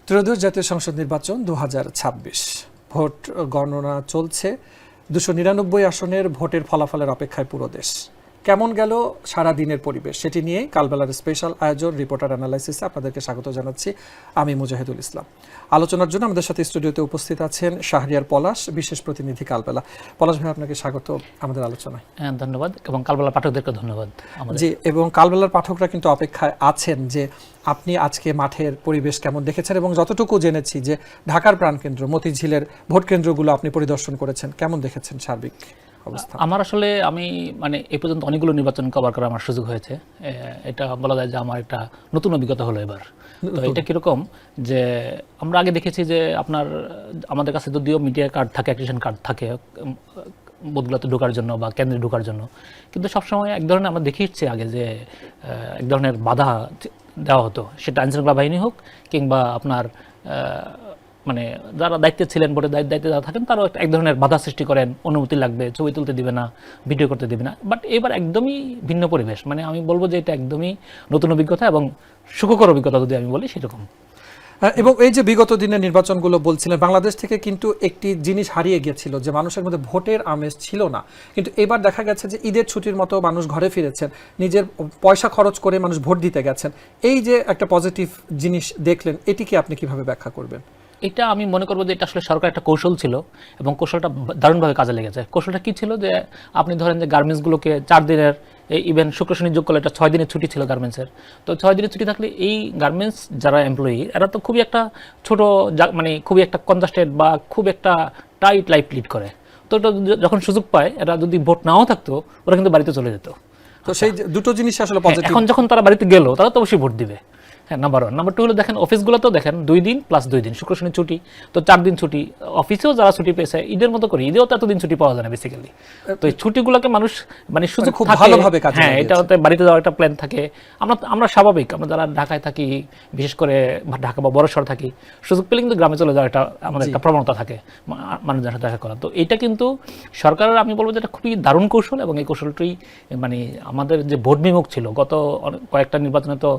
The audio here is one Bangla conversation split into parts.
ত্রয়োদশ জাতীয় সংসদ নির্বাচন 2026 ভোট গণনা চলছে। 299 আসনের ভোটের ফলাফলের অপেক্ষায় পুরো দেশ। কেমন গেল সারা দিনের পরিবেশ সেটি নিয়ে কালবেলার স্পেশাল আয়োজন রিপোর্টার অ্যানালাইসিসে আপনাদেরকে স্বাগত জানাচ্ছি। আমি মুজাহিদুল ইসলাম। আলোচনার জন্য আমাদের সাথে স্টুডিওতে উপস্থিত আছেন শাহরিয়ার পলাশ, বিশেষ প্রতিনিধি কালবেলা। পলাশ ভাই, আপনাকে স্বাগত আমাদের আলোচনায়। ধন্যবাদ, এবং কালবেলার পাঠকদেরকে ধন্যবাদ। জি, এবং কালবেলার পাঠকরা কিন্তু অপেক্ষায় আছেন যে আপনি আজকে মাঠের পরিবেশ কেমন দেখেছেন, এবং যতটুকু জেনেছি যে ঢাকার প্রাণকেন্দ্র মতিঝিলের ভোট কেন্দ্রগুলো আপনি পরিদর্শন করেছেন, কেমন দেখেছেন সার্বিক অবস্থা? আমার আসলে আমি এই পর্যন্ত অনেকগুলো নির্বাচন কভার করার আমার সুযোগ হয়েছে। এটা বলা যায় যে আমার একটা নতুন অভিজ্ঞতা হলো এবার। তো এটা কিরকম যে আমরা আগে দেখেছি যে আমাদের কাছে যদিও মিডিয়া কার্ড থাকে, অ্যাক্টিভেশন কার্ড থাকে বুথগুলোতে ঢোকার জন্য বা কেন্দ্রে ঢোকার জন্য, কিন্তু সবসময় এক ধরনের আমরা দেখেছি আগে যে এক ধরনের বাধা দেওয়া হতো, সেটা আইনশৃঙ্খলা বাহিনী হোক কিংবা আপনার যারা দায়িত্বে ছিলেন, ভোটের দায়িত্বে যারা থাকেন, তারাও এক ধরনের বাধা সৃষ্টি করেন। অনুমতি লাগবে, ছবি তুলতে দিবে না, ভিডিও করতে দিবে না। বাট এবার একদমই ভিন্ন পরিবেশ। আমি বলবো যে এটা একদমই নতুন অভিজ্ঞতা এবং সুখকর অভিজ্ঞতা যদি আমি বলি সেরকম। এবং এই যে বিগত দিনের নির্বাচনগুলো বলছিলেন, বাংলাদেশ থেকে কিন্তু একটি জিনিস হারিয়ে গিয়েছিল যে মানুষের মধ্যে ভোটের আমেজ ছিল না। কিন্তু এবার দেখা গেছে যে ঈদের ছুটির মতো মানুষ ঘরে ফিরেছেন, নিজের পয়সা খরচ করে মানুষ ভোট দিতে গেছেন। এই যে একটা পজিটিভ জিনিস দেখলেন, এটিকে আপনি কিভাবে ব্যাখ্যা করবেন? এটা আমি মনে করবো যে এটা আসলে সরকার একটা কৌশল ছিল, এবং কৌশলটা দারুণভাবে কাজে লেগেছে। কৌশলটা কি ছিল যে আপনি ধরেন যে গার্মেন্টসগুলোকে 4 দিনের, ইভেন শুক্র শনি যোগ করলে এটা 6 দিনের ছুটি ছিল গার্মেন্টসের। তো 6 দিনের ছুটি থাকলে এই গার্মেন্টস যারা এমপ্লয়ি, এরা তো খুবই একটা ছোট, খুবই একটা কনজাস্টেড বা খুব একটা টাইট লাইফ লিড করে। তো এটা যখন সুযোগ পায়, এরা যদি ভোট নাও থাকতো, ওরা কিন্তু বাড়িতে চলে যেত। তো সেই দুটো জিনিস আসলে পজিটিভ। এখন যখন তারা বাড়িতে গেল, তারা তো অবশ্যই ভোট দিবে। হ্যাঁ, নাম্বার 1। নাম্বার 2 হলো দেখেন অফিসগুলো তো দেখেন 2 দিন প্লাস 2 দিন, শুক্র শনি ছুটি, তো 4 দিন ছুটি। অফিসেও যারা ছুটি পেয়েছে ঈদের মতো করে, ঈদেও তো এতদিন ছুটি পাওয়া যায় না বেসিক্যালি। তো এই ছুটিগুলোকে মানুষ সুযোগ খুব ভালোভাবে কাজে হ্যাঁ, এটা হতে বাড়িতে যাওয়ার একটা প্ল্যান থাকে। আমরা স্বাভাবিক, আমরা যারা ঢাকায় থাকি, বিশেষ করে ঢাকা বা বড় শহর থাকি, সুযোগ পেলে কিন্তু গ্রামে চলে যাওয়ার আমাদের একটা প্রবণতা থাকে মানুষদের সাথে দেখা করা। তো এইটা কিন্তু সরকারের, আমি বলবো যে এটা খুবই দারুণ কৌশল, এবং এই কৌশলটি আমাদের যে ভোট বিমুখ ছিল গত কয়েকটা নির্বাচনে, তো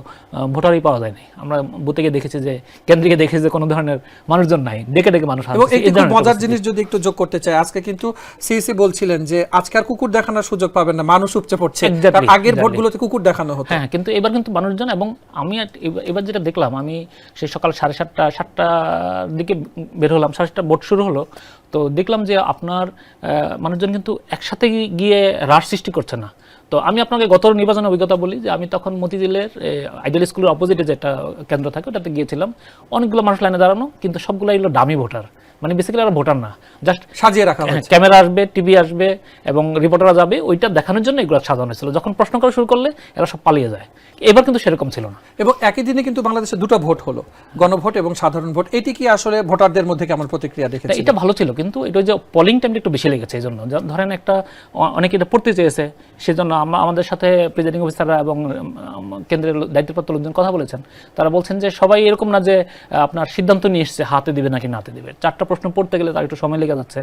ভোটারই পাওয়া যায়নি। আমরা বুথে গিয়ে দেখেছি যে, কেন্দ্রে গিয়ে দেখেছি যে কোনো ধরনের মানুষজন নাই, ডেকে ডেকে মানুষ আসছে। এবং একটু মজার জিনিস যদি একটু যোগ করতে চাই, আজকে কিন্তু সিইসি বলছিলেন যে আজকে আর কুকুর দেখানোর সুযোগ পাবেন না, মানুষ উপচে পড়ছে। আগের ভোটগুলোতে কুকুর দেখানো হতো। হ্যাঁ, কিন্তু এবার কিন্তু মানুষজন, এবং আমি এবার যেটা দেখলাম, আমি সেই সকাল 7:30-7টার দিকে বের হলাম, 7:30 ভোট শুরু হলো। তো দেখলাম যে আপনার মানুষজন কিন্তু একসাথে গিয়ে হ্রাস সৃষ্টি করছে না। তো আমি আপনাকে গত নির্বাচনের অভিজ্ঞতা বলি যে আমি তখন মতিঝিলের আইডিয়াল স্কুলের অপোজিটে যেটা কেন্দ্র থাকে, ওটাতে গিয়েছিলাম। অনেকগুলো মানুষ লাইনে দাঁড়ানো, কিন্তু সবগুলো এগুলো ডামি ভোটার। বেসিক্যালি আর ভোটার না, জাস্ট সাজিয়ে রাখা হয়েছে। ক্যামেরা আসবে, টিভি আসবে এবং রিপোর্টাররা যাবে, ওইটা দেখানোর জন্য এগুলো সাজানো ছিল। যখন প্রশ্ন করা শুরু করলে এরা সব পালিয়ে যায়। এবার কিন্তু সেরকম ছিল না। এবং একই দিনে কিন্তু বাংলাদেশে 2টা ভোট হলো, গণভোট এবং সাধারণ ভোট। এটি কি আসলে ভোটারদের মধ্যে কেমন প্রতিক্রিয়া দেখেছেন? এটা ভালো ছিল, কিন্তু এটা যে পোলিং টাইমটা একটু বেশি লেগেছে। এই জন্য ধরেন অনেকে এটা পড়তে চেয়েছে, সেজন্য আমাদের সাথে প্রিজাইডিং অফিসাররা এবং কেন্দ্রের দায়িত্বপ্রাপ্ত লোকজন কথা বলেছেন। তারা বলছেন যে সবাই এরকম না যে আপনার সিদ্ধান্ত নিয়ে এসছে হাতে দিবে নাকি নাতে দিবে। 4টা প্রশ্ন পড়তে গেলে তার একটু সময় লেগে যাচ্ছে।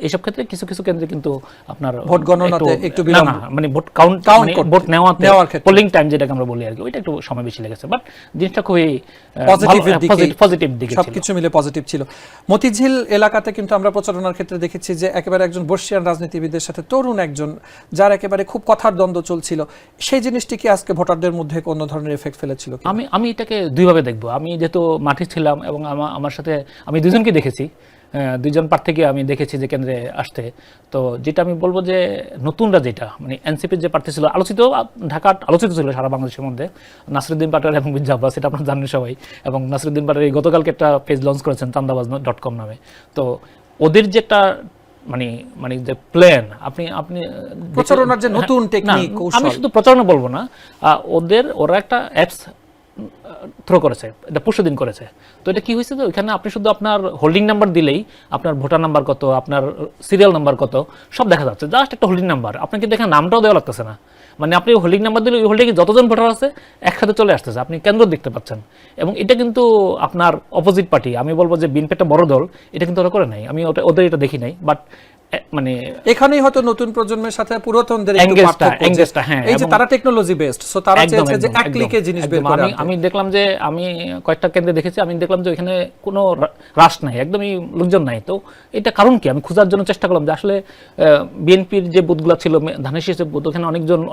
এইসব ক্ষেত্রে কিছু কিছু কেন্দ্রে কিন্তু আপনার ভোট গণনাতে একটু ভোট কাউন্ট, ভোট নেওয়াতে পোলিং টাইম যেটাকে আমরা বলি আর কি, ওইটা একটু সময় বেশি লেগেছে। বাট জিনিসটা খুবই পজিটিভ দিকে, সবকিছু মিলে পজিটিভ ছিল। মতিঝিল এলাকাতে কিন্তু আমরা প্রচারণার ক্ষেত্রে দেখেছি যে একেবারে একজন বর্ষিয়ান রাজনীতিবিদের সাথে তরুণ একজন, যার একেবারে খুব কথার দ্বন্দ্ব চলছিল, সেই জিনিসটি কি আজকে ভোটারদের মধ্যে কোনো ধরনের এফেক্ট ফেলেছিল? আমি এটাকে দুইভাবে দেখবো। আমি যেহেতু মাঠে ছিলাম এবং আমার সাথে আমি দুজনকে দেখেছি, 2জন প্রার্থীকে আমি দেখেছি যে কেন্দ্রে আসতে। তো যেটা আমি বলবো যে নতুনরা যেটা এনসিপির যে প্রার্থী ছিল, ঢাকা আলোচিত ছিল সারা বাংলাদেশের মধ্যে, নাসিরুদ্দিন পাটোয়ারি এবং মির্জা আব্বাস, সেটা আপনারা জানেন সবাই। এবং নাসিরুদ্দিন পাটোয়ারি গতকালকে একটা পেজ লঞ্চ করেছেন চান্দাবাজ.com নামে। তো ওদের যে একটা যে প্ল্যান, আপনি প্রচারণার যে নতুন টেকনিক, আমি শুধু প্রচারণা বলবো না, ওরা একটা অ্যাপস থ্রো করেছে, এটা পরশুদিন করেছে। তো এটা কি হয়েছে, তো ওইখানে আপনি শুধু আপনার হোল্ডিং নাম্বার দিলেই আপনার ভোটার নাম্বার কত, আপনার সিরিয়াল নাম্বার কত, সব দেখা যাচ্ছে। জাস্ট একটা হোল্ডিং নাম্বার, আপনাকে দেখে নামটাও দেওয়া লাগতেছে না। আপনি হোল্ডিং নাম্বার দিলে ওই হোল্ডিংয়ে যতজন ভোটার আছে একসাথে চলে আসতেছে, আপনি কেন্দ্র দেখতে পাচ্ছেন। এবং এটা কিন্তু আপনার অপোজিট পার্টি, আমি বলবো যে বিএনপি একটা বড় দল, এটা কিন্তু ওরা করে নাই। আমি ওদের এটা দেখি নাই। বাট মানে এখানেই হয়তো নতুন প্রজন্মের সাথে পুরাতনদের একটু পার্থক্য যে হ্যাঁ, এই যে তারা টেকনোলজি বেসড, সো তারা চেয়েছে যে এক ক্লিকে জিনিস বের করে আনতে। আমি দেখলাম যে আমি কয়েকটা কেন্দ্রে দেখেছি, আমি দেখলাম যে ওইখানে কোনো রাশ নাই, একদমই লোকজন নাই। তো এটা কারণ কি আমি খোঁজার জন্য চেষ্টা করলাম যে আসলে বিএনপির যে বুথগুলো ছিল, ধানের শীষের বুথ, ওখানে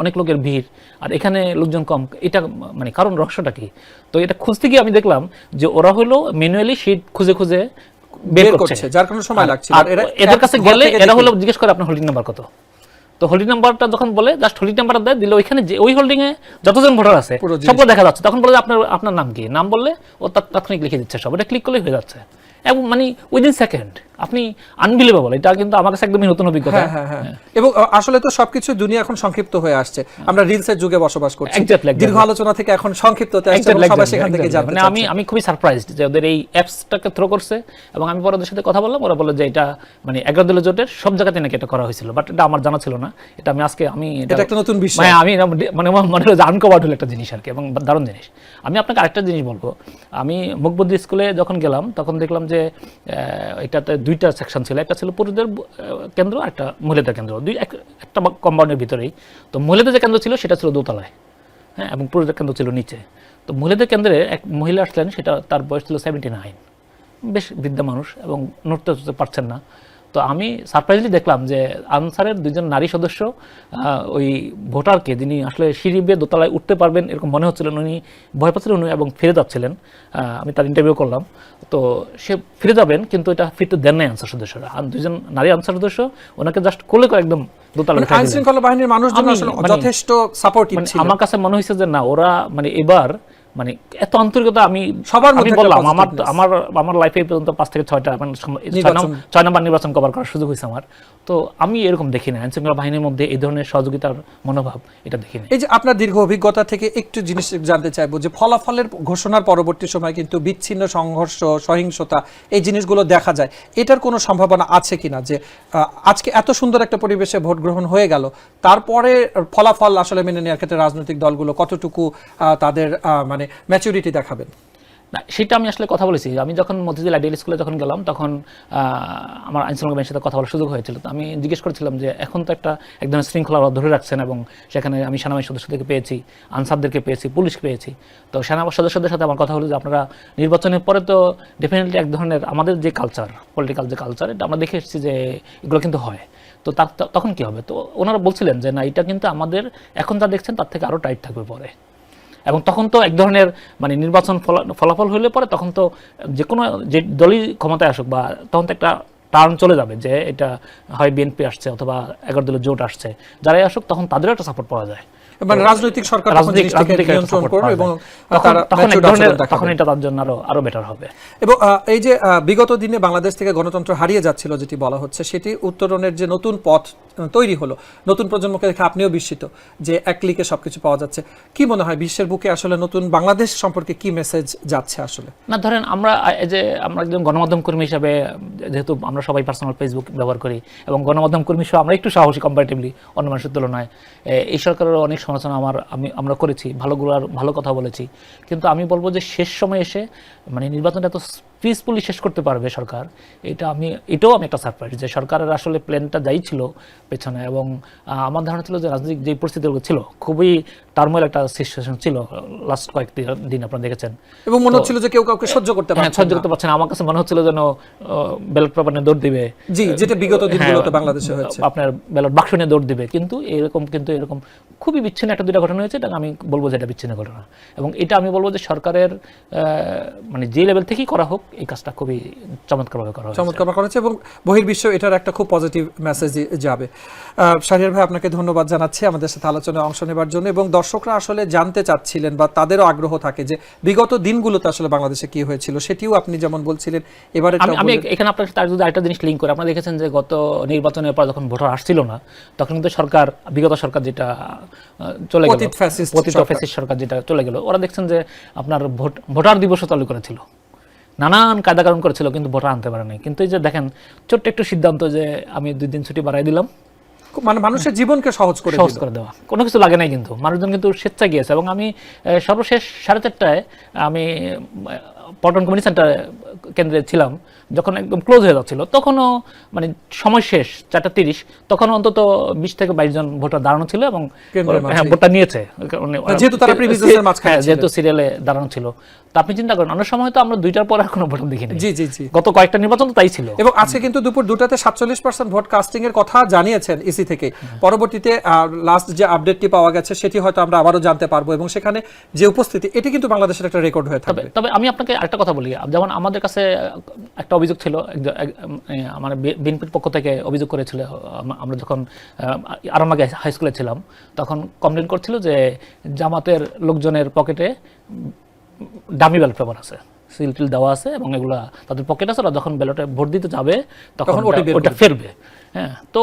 অনেক লোকের ভিড়, আর এখানে লোকজন কম, এটা মানে কারণ রহস্যটা কি? তো এটা খুঁজতে গিয়ে আমি দেখলাম যে ওরা হলো ম্যানুয়ালি শীট খুঁজে খুঁজে বের করছে, যার কারণে সময় লাগছে। আর এদের কাছে গেলে এরা হলো জিজ্ঞেস করে আপনার হোল্ডিং নাম্বার কত। তো হোল্ডিং নাম্বারটা যখন বলে, জাস্ট হোল্ডিং নাম্বারটা দেয়, দিলে ওইখানে যে ওই হোল্ডিং এ যতজন ভোটার আছে সবগুলো দেখা যাচ্ছে। তখন বলে আপনার নাম কি, নাম বললে ও তাৎক্ষণিক লিখে দিচ্ছে সব, এটা ক্লিক করলেই হয়ে যাচ্ছে। এবং মানে উইদিন সেকেন্ড, আপনি আনবিলিভেবল। এটা কিন্তু আমার কাছে একদমই নতুন অভিজ্ঞতা। এবং আসলে তো সবকিছু দুনিয়া এখন সংক্ষিপ্ত হয়ে আসছে, আমরা রিলসের যুগে বসবাস করছি, দীর্ঘ আলোচনা থেকে এখন সংক্ষিপ্ততে আসছে এবং সবাই সেখান থেকে জানতে মানে আমি খুবই সারপ্রাইজড যে ওদের এই অ্যাপসটাকে থ্রো করছে। এবং আমি পরে ওদের সাথে কথা বললাম, ওরা বলে যে এটা মানে 11 দলীয় জোটের সব জায়গাতে নাকি এটা করা হয়েছিল, বাট এটা আমার জানা ছিল না। এটা আমি আজকে এটা একটা নতুন বিষয়, আমি মানে মনে হলো যে আনকভার্ড হলো একটা জিনিস আর কি, এবং দারুণ জিনিস। আমি আপনাকে আরেকটা জিনিস বলবো, আমি মুকবুদ্দি স্কুলে যখন গেলাম তখন দেখলাম যে এটাতে দুইটা সেকশন ছিল, একটা ছিল পুরুষদের কেন্দ্র, একটা মহিলাদের কেন্দ্র, একটা কম্পাউন্ডের ভিতরেই। তো মহিলাদের যে কেন্দ্র ছিল সেটা ছিল দোতলায়, হ্যাঁ, এবং পুরুষদের কেন্দ্র ছিল নিচে। তো মহিলাদের কেন্দ্রে এক মহিলা আসলেন, সেটা তার বয়স ছিল 79, বেশ বৃদ্ধা মানুষ এবং নড়তে চড়তে পারছেন না। তো আমি সারপ্রাইজলি দেখলাম যে আনসারের দুজন নারী সদস্য ওই ভোটারকে, যিনি আসলে সিঁড়ি বেয়ে দোতলায় উঠতে পারবেন এরকম মনে হচ্ছিলেন, উনি ভয় পাচ্ছিলেন এবং ফিরে যাচ্ছিলেন। আমি তার ইন্টারভিউ করলাম, তো সে ফিরে যাবেন কিন্তু এটা ফিরতে দেন নাই আনসার সদস্যরা। আর দুজন নারী আনসার সদস্য ওনাকে জাস্ট কোলে করে একদম দোতলায় উঠাই দিলেন। আইন শৃঙ্খলা বাহিনীর মানুষজন আসলে যথেষ্ট সাপোর্টিভ ছিল। আমার কাছে মনে হয়েছে যে না, ওরা মানে এবার মানে এত আন্তরিকতা আমি সবার মধ্যে বললাম। আমার লাইফে পর্যন্ত 5 থেকে 6টা 6 নাম্বার নির্বাচন কভার করার সুযোগ হয়েছে আমার। তো আমি এরকম দেখি না, আইন শৃঙ্খলা বাহিনীর মধ্যে এই ধরনের সহযোগিতার মনোভাব এটা দেখি না। এই যে আপনার দীর্ঘ অভিজ্ঞতা থেকে একটু জিনিস জানতে চাইবো যে ফলাফলের ঘোষণার পরবর্তী সময় কিন্তু বিচ্ছিন্ন সংঘর্ষ, সহিংসতা এই জিনিসগুলো দেখা যায়, এটার কোনো সম্ভাবনা আছে কিনা যে আজকে এত সুন্দর একটা পরিবেশে ভোট গ্রহণ হয়ে গেল, তারপরে ফলাফল আসলে মেনে নেওয়ার ক্ষেত্রে রাজনৈতিক দলগুলো কতটুকু তাদের মানে ম্যাচুরিটি দেখাবেন? না, সেটা আমি আসলে কথা বলেছি। আমি যখন মতিঝিল আইডিয়াল স্কুলে যখন গেলাম তখন আমার আইনশৃঙ্খলা বাহিনীর সাথে কথা বলার সুযোগ হয়েছিল। তো আমি জিজ্ঞেস করেছিলাম যে এখন তো এক ধরনের শৃঙ্খলা ধরে রাখছেন, এবং সেখানে আমি সেনাবাহিনী সদস্যদেরকে পেয়েছি, আনসারদেরকে পেয়েছি, পুলিশকে পেয়েছি। তো সেনাবাহিনী সদস্যদের সাথে আমার কথা হলো যে আপনারা নির্বাচনের পরে তো ডেফিনেটলি এক ধরনের আমাদের যে কালচার, পলিটিক্যাল যে কালচার, এটা আমরা দেখে এসেছি যে এগুলো কিন্তু হয়। তো তখন কি হবে? তো ওনারা বলছিলেন যে না, এটা কিন্তু আমাদের এখন যা দেখছেন তার থেকে আরও টাইট থাকবে পরে। এবং তখন তো এক ধরনের মানে নির্বাচন ফলাফল হলে পরে তখন তো যে কোনো যে দলই ক্ষমতায় আসুক, বা তখন তো একটা টার্ন চলে যাবে যে এটা হয় বিএনপি আসছে অথবা 11 দলীয় জোট আসছে, যারাই আসুক তখন তাদেরও একটা সাপোর্ট পাওয়া যায়। মানে রাজনৈতিক সরকার নিয়ন্ত্রণ করবে এবং তখন এটা তার জন্য আরো বেটার হবে। এবং এই যে বিগত দিনে বাংলাদেশ থেকে গণতন্ত্র হারিয়ে যাচ্ছিল যেটি বলা হচ্ছে, সেটি উত্তরণের যে নতুন পথ তৈরি হলো, নতুন প্রজন্মকে দেখে আপনিও বিস্মিত যে এক ক্লিকে সবকিছু পাওয়া যাচ্ছে। কি মনে হয় বিশ্বের বুকে আসলে নতুন বাংলাদেশ সম্পর্কে কি মেসেজ যাচ্ছে আসলে? না, ধরেন আমরা একজন গণমাধ্যম কর্মী হিসাবে, যেহেতু আমরা সবাই পার্সোনাল ফেসবুক ব্যবহার করি এবং গণমাধ্যম কর্মী হিসেবে আমরা একটু সাহসী কম্পারেটিভলি অন্য মানুষের তুলনায়, এই সরকারের অনেক সমালোচনা আমরা করেছি, ভালো কথা বলেছি। কিন্তু আমি বলবো যে শেষ সময় এসে মানে নির্বাচনটা এত পিসফুলি শেষ করতে পারবে সরকার, এটাও আমি একটা সারপ্রাইজ যে সরকারের আসলে প্ল্যানটা যাই ছিল পেছনে। এবং আমার ধারণা ছিল যে রাজনৈতিক যে পরিস্থিতিগুলো ছিল, খুবই টার্মোয়েল একটা সিচুয়েশন ছিল লাস্ট কয়েকদিন আপনারা দেখেছেন, এবং মনে হচ্ছিল যে কেউ কাউকে সহ্য করতে পারছে না। আমার কাছে মনে হচ্ছিল যেন ব্যালট পেপার নিয়ে দৌড় দিবে, যেটা বিগত দিনগুলোতে বাংলাদেশে হয়েছে, আপনার ব্যালট বাক্স নিয়ে দৌড় দিবে। কিন্তু এরকম খুবই বিচ্ছিন্ন একটা দুইটা ঘটনা হয়েছে, এটা আমি বলবো যে এটা বিচ্ছিন্ন ঘটনা। এবং এটা আমি বলবো যে সরকারের মানে যে লেভেল থেকেই করা হোক এই কাজটা খুবই চমৎকারভাবে করা হয়েছে এবং বহির্বিশ্ব এটার একটা খুব পজিটিভ মেসেজ যাবে। শাহরিয়ার ভাই, আপনাকে ধন্যবাদ জানাচ্ছি আমাদের সাথে আলোচনায় অংশ নেবার জন্য। এবং দর্শকরা আসলে জানতে চাচ্ছিলেন বা তাদেরও আগ্রহ থাকে যে বিগত দিনগুলোতে আসলে বাংলাদেশে কি হয়েছিল, সেটিও আপনি যেমন বলছিলেন এবারে। আমি এখানে আপনার তার যদি আরেকটা জিনিস লিঙ্ক করে, আপনারা দেখেছেন যে গত নির্বাচনের পর যখন ভোটার আসছিল না, তখন কিন্তু বিগত সরকার যেটা চলে গেল, অতীত ফ্যাসিস্ট সরকার যেটা চলে গেল, ওরা দেখছেন যে আপনার ভোটার দিবসও চালু করেছিল, নানান কায়দা কানুন করেছিল, কিন্তু ভোটার আনতে পারে নাই। কিন্তু এই যে দেখেন ছোট্ট একটু সিদ্ধান্ত যে আমি 2 দিন ছুটি বাড়াই দিলাম, মানে মানুষের জীবনকে সহজ করে দেওয়া, কোনো কিছু লাগে নাই, কিন্তু মানুষজন কিন্তু স্বেচ্ছায় গিয়েছে। এবং আমি সর্বশেষ 4:30টায় আমি পল্টন কমিউনিটি সেন্টার কেন্দ্রে ছিলাম, যখন একদম ক্লোজ হয়ে যাচ্ছিল তখনও মানে সময় শেষ 4:30, তখন অন্তত 20 থেকে 22 জন ভোটার দাঁড়ানো ছিল এবং ভোটটা নিয়েছে, যেহেতু তারা previous এর মাঝখানে ছিল। যেহেতু সিরিয়ালে দাঁড়ানো ছিল। তো আপনি চিন্তা করেন অনেক সময় তো আমরা 2টার পর এখনো ভোটার দেখিনি। জি জি জি, গত কয়েকটা নির্বাচন তো তাই ছিল। এবং আজকে কিন্তু দুপুর 2টাতে 47% ভোট কাস্টিং এর কথা জানিয়েছেন ইসি থেকে। পরবর্তীতে লাস্ট যে আপডেটটি পাওয়া গেছে সেটি হয়তো আমরা আবারও জানতে পারবো, এবং সেখানে যে উপস্থিতি এটি কিন্তু বাংলাদেশের একটা রেকর্ড হয়ে থাকবে। তবে আমি আপনাকে আরেকটা কথা বলি, যেমন আমাদের কাছে একটা অভিযোগ ছিল, আমার বিএনপির পক্ষ থেকে অভিযোগ করেছিল, আমরা যখন আরামবাগ হাই স্কুলে ছিলাম তখন কমপ্লেন করছিল যে জামাতের লোকজনের পকেটে ডামি ব্যালট পেপার আছে, সিল টিল দেওয়া আছে এবং এগুলা তাদের পকেট আছে, ওরা যখন ব্যালটে ভোট দিতে যাবে তখন ওটা ফেরবে। হ্যাঁ, তো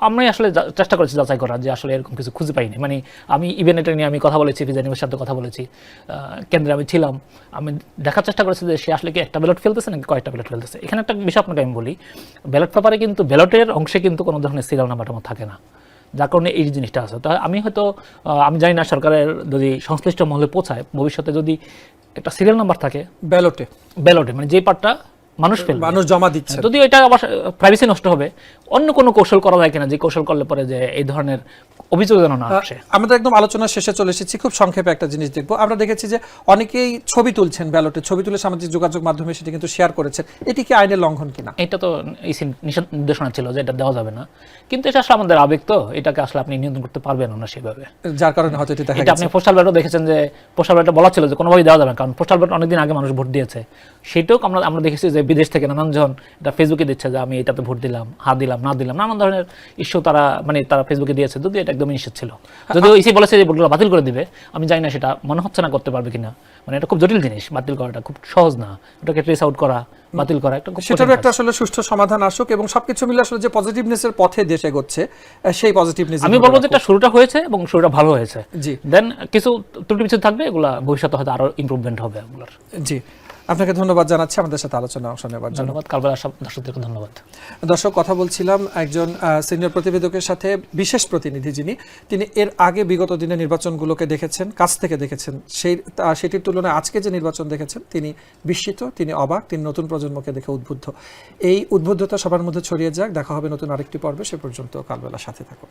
আমি আসলে চেষ্টা করেছি যাচাই করার যে আসলে এরকম কিছু খুঁজে পাইনি। মানে আমি ইভেন এটা নিয়ে আমি কথা বলেছি, ফিজানিমের সাথে কথা বলেছি, কেন্দ্রে আমি ছিলাম, আমি দেখার চেষ্টা করেছি যে সে আসলে কি একটা ব্যালট ফেলতেছে নাকি কয়েকটা ব্যালট ফেলতেছে। এখানে একটা বিষয় আপনাকে আমি বলি, ব্যালট পেপারে কিন্তু ব্যালটের অংশে কিন্তু কোনো ধরনের সিরিয়াল নাম্বার থাকে না, যার কারণে এই জিনিসটা আছে। তো আমি হয়তো আমি জানি না সরকারের যদি সংশ্লিষ্ট মহলে পৌঁছায়, ভবিষ্যতে যদি একটা সিরিয়াল নাম্বার থাকে ব্যালটে মানে যে পার্টটা মানুষ জমা দিচ্ছে, যদি এটা আবার প্রাইভেসি নষ্ট হবে, অন্য কোনো কৌশল করা যায় কিনা, যে কৌশল করলে পরে যে এই ধরনের অভিযোগ যেন না আসে। আমাদের একদম আলোচনার শেষে চলে এসেছি, খুব সংক্ষেপে একটা জিনিস দেখবো। আমরা দেখেছি যে অনেকেই ছবি তুলছেন, ব্যালটে ছবি তুলে সামাজিক যোগাযোগ মাধ্যমে সেটা কিন্তু শেয়ার করেছেন, এটি কি আইনের লঙ্ঘন কিনা? এটা তো নির্দেশনা ছিল যে এটা দেওয়া যাবে না, কিন্তু এটা আসলে আমাদের আবেগ, তো এটাকে আসলে আপনি নিয়ন্ত্রণ করতে পারবেন না সেভাবে, যার কারণে হয়তো এটা দেখা গেছে। আপনি পোস্টাল ব্যালটও দেখেছেন যে পোস্টাল ব্যালটে বলা ছিল যে কোনোভাবেই দেওয়া যাবে না, কারণ পোস্টাল ব্যালট অনেকদিন আগে মানুষ ভোট দিয়েছে। সেটাও আমরা দেখেছি যে বিদেশ থেকে নানানজন এটা ফেসবুকে দিচ্ছে যে আমি এটাতে ভোট দিলাম, দিলাম না দিলাম, নানান ধরনের ইস্যু তারা ফেসবুকে দিয়েছে, যদি এটা একদম নিষেধ ছিল। যদিও ইসি বলেছে যে ভোটগুলো বাতিল করে দিবে, আমি জানি না সেটা মনে হচ্ছে না করতে পারবে কিনা। মানে এটা খুব জটিল জিনিস, বাতিল করাটা খুব সহজ না, ওটাকে ট্রেস আউট করা, বাতিল করা একটা খুব সেটারও একটা আসলে সুষ্ঠু সমাধান আসুক, এবং সবকিছু মিলে আসলে যে পজিটিভনেসের পথে দেশ এগোচ্ছে, সেই পজিটিভনেস আমি বলবো যে এটা শুরুটা হয়েছে এবং শুরুটা ভালো হয়েছে। জি, দেন কিছু ত্রুটি বিচ্ছুতি থাকবে, এগুলা ভবিষ্যতে হয়তো আরো ইমপ্রুভমেন্ট হবে এগুলোর। জি, আপনাকে ধন্যবাদ জানাচ্ছি আমাদের সাথে আলোচনা অংশ নেওয়ার জন্য। ধন্যবাদ কালবেলা দর্শকদেরকে ধন্যবাদ। দর্শক, কথা বলছিলাম একজন সিনিয়র প্রতিবেদকের সাথে, বিশেষ প্রতিনিধি যিনি, তিনি এর আগে বিগত দিনে নির্বাচনগুলোকে দেখেছেন, কাছ থেকে দেখেছেন, সেটির তুলনায় আজকে যে নির্বাচন দেখেছেন তিনি বিস্মিত, তিনি অবাক, তিনি নতুন প্রজন্মকে দেখে উদ্বুদ্ধ। এই উদ্বুদ্ধতা সবার মধ্যে ছড়িয়ে যাক। দেখা হবে নতুন আরেকটি পর্বে, সে পর্যন্ত কালবেলা সাথে থাকুন।